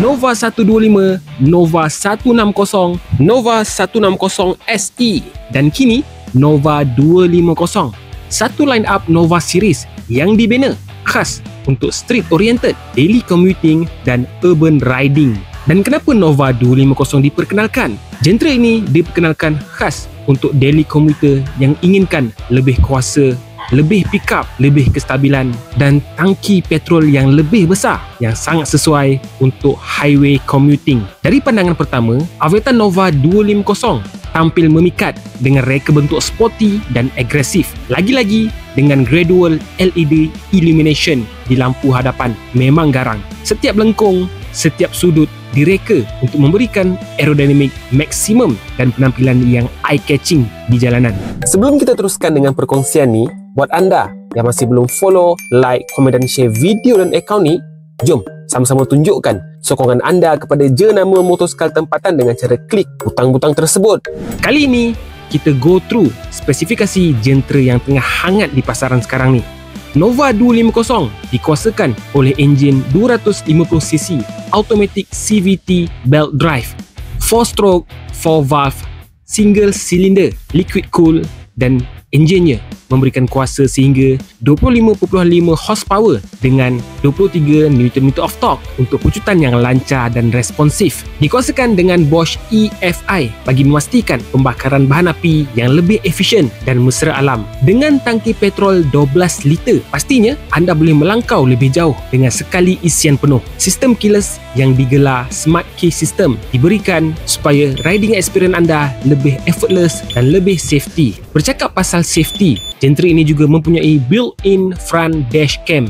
Nova 125, Nova 160, Nova 160 SE dan kini Nova 250. Satu line up Nova series yang dibina khas untuk street oriented, daily commuting dan urban riding. Dan kenapa Nova 250 diperkenalkan? Genre ini diperkenalkan khas untuk daily commuter yang inginkan lebih kuasa, lebih pick up, lebih kestabilan dan tangki petrol yang lebih besar yang sangat sesuai untuk highway commuting. Dari pandangan pertama, Avetta Nova 250 tampil memikat dengan reka bentuk sporty dan agresif. Lagi-lagi dengan gradual LED illumination di lampu hadapan memang garang. Setiap lengkung, setiap sudut direka untuk memberikan aerodinamik maksimum dan penampilan yang eye-catching di jalanan. Sebelum kita teruskan dengan perkongsian ni, buat anda yang masih belum follow, like, komen dan share video dan akaun ni, jom sama-sama tunjukkan sokongan anda kepada Jenama Motosikal Tempatan dengan cara klik butang-butang tersebut. Kali ini, kita go through spesifikasi genre yang tengah hangat di pasaran sekarang ni. Nova 250 dikuasakan oleh enjin 250cc automatic CVT belt drive, 4-stroke, 4-valve, single cylinder, liquid cool dan enjinnya memberikan kuasa sehingga 25.5 horsepower dengan 23 Nm of torque untuk pecutan yang lancar dan responsif. Dikuasakan dengan Bosch EFI bagi memastikan pembakaran bahan api yang lebih efisien dan mesra alam. Dengan tangki petrol 12 liter, pastinya anda boleh melangkau lebih jauh dengan sekali isian penuh. Sistem keyless yang digelar Smart Key System diberikan supaya riding experience anda lebih effortless dan lebih safety. Bercakap pasal safety, genre ini juga mempunyai built-in front dash cam.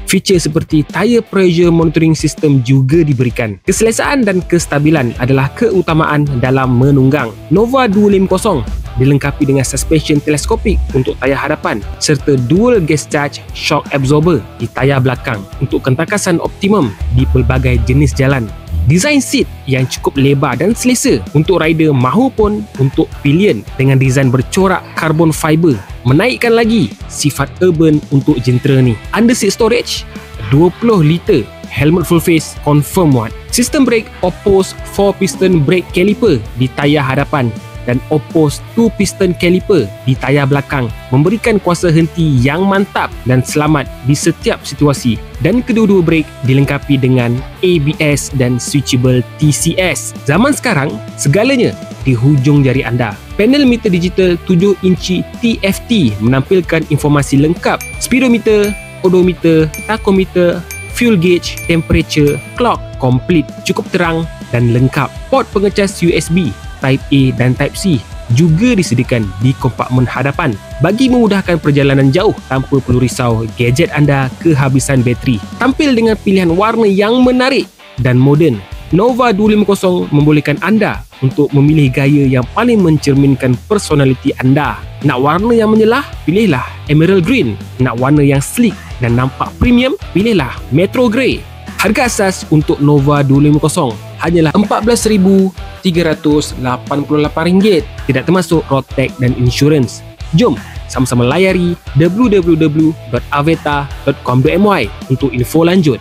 Feature seperti tire pressure monitoring system juga diberikan. Keselesaan dan kestabilan adalah keutamaan dalam menunggang. Nova 250 dilengkapi dengan suspension teleskopik untuk tayar hadapan serta dual gas charge shock absorber di tayar belakang untuk kentakasan optimum di pelbagai jenis jalan. Desain seat yang cukup lebar dan selesa untuk rider mahupun untuk pillion dengan desain bercorak carbon fiber menaikkan lagi sifat urban untuk genre ni. Under seat storage 20 liter, helmet full face confirm muat. Sistem brake Opus 4-piston brake caliper di tayar hadapan dan Opus 2-piston caliper di tayar belakang memberikan kuasa henti yang mantap dan selamat di setiap situasi. Dan kedua-dua brake dilengkapi dengan ABS dan switchable TCS. Zaman sekarang, segalanya di hujung jari anda. Panel meter digital 7 inci TFT menampilkan informasi lengkap speedometer, odometer, tachometer, fuel gauge, temperature, clock, complete, cukup terang dan lengkap. Port pengecas USB Type A dan Type C juga disediakan di kompartmen hadapan bagi memudahkan perjalanan jauh tanpa perlu risau gadget anda kehabisan bateri. Tampil dengan pilihan warna yang menarik dan moden, Nova 250 membolehkan anda untuk memilih gaya yang paling mencerminkan personaliti anda. Nak warna yang menyelah? Pilihlah Emerald Green. Nak warna yang sleek dan nampak premium? Pilihlah Metro Grey. Harga asas untuk Nova 250 hanyalah RM14,388, tidak termasuk road tax dan insurans. Jom sama-sama layari www.avetta.com.my untuk info lanjut.